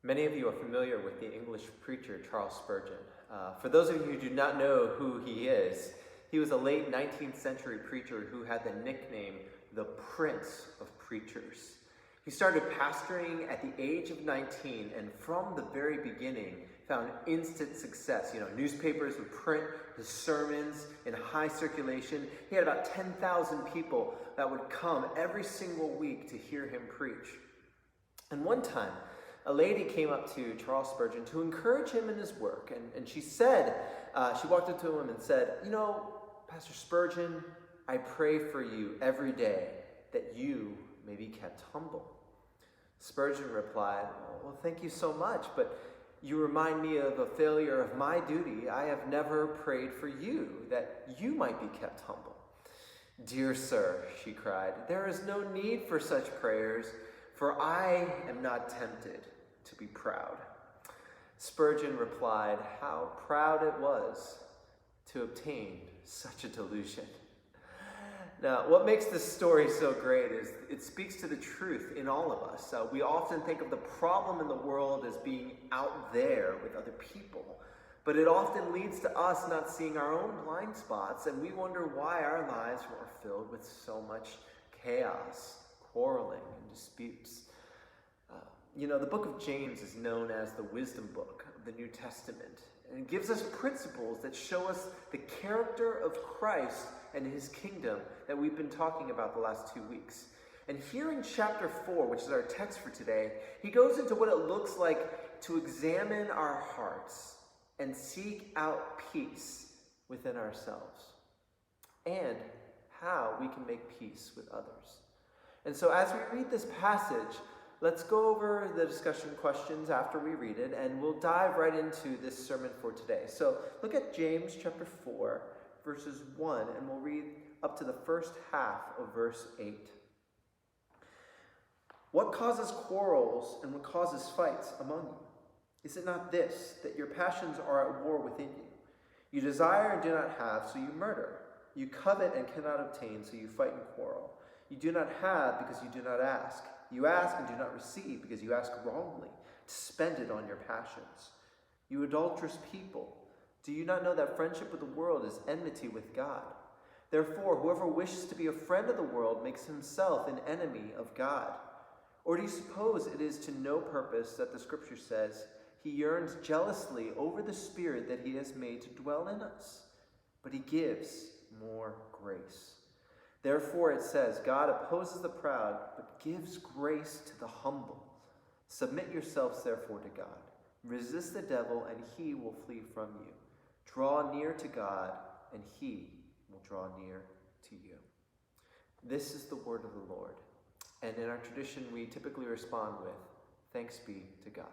Many of you are familiar with the English preacher Charles Spurgeon. For those of you who do not know who he is, he was a late 19th century preacher who had the nickname the Prince of Preachers. He started pastoring at the age of 19 and from the very beginning found instant success. Newspapers would print his sermons in high circulation. He had about 10,000 people that would come every single week to hear him preach. And one time, a lady came up to Charles Spurgeon to encourage him in his work. And she said, she walked up to him and said, Pastor Spurgeon, I pray for you every day that you may be kept humble. Spurgeon replied, well, thank you so much, but you remind me of a failure of my duty. I have never prayed for you, that you might be kept humble. Dear sir, she cried, there is no need for such prayers, for I am not tempted to be proud. Spurgeon replied, how proud it was to obtain such a delusion. Now, what makes this story so great is it speaks to the truth in all of us. We often think of the problem in the world as being out there with other people, but it often leads to us not seeing our own blind spots, and we wonder why our lives are filled with so much chaos, quarreling, and disputes. The book of James is known as the wisdom book of the New Testament, and it gives us principles that show us the character of Christ and his kingdom that we've been talking about the last 2 weeks. And here in chapter 4, which is our text for today, he goes into what it looks like to examine our hearts and seek out peace within ourselves, and how we can make peace with others. And so as we read this passage, let's go over the discussion questions after we read it, and we'll dive right into this sermon for today. So look at James chapter 4, verses 1, and we'll read up to the first half of verse 8. What causes quarrels and what causes fights among you? Is it not this, that your passions are at war within you? You desire and do not have, so you murder. You covet and cannot obtain, so you fight and quarrel. You do not have because you do not ask. You ask and do not receive because you ask wrongly, to spend it on your passions. You adulterous people, do you not know that friendship with the world is enmity with God? Therefore, whoever wishes to be a friend of the world makes himself an enemy of God. Or do you suppose it is to no purpose that the scripture says, he yearns jealously over the Spirit that he has made to dwell in us, but he gives more grace. Therefore it says, God opposes the proud, but gives grace to the humble. Submit yourselves therefore to God. Resist the devil, and he will flee from you. Draw near to God, and he will draw near to you. This is the word of the Lord. And in our tradition, we typically respond with, thanks be to God.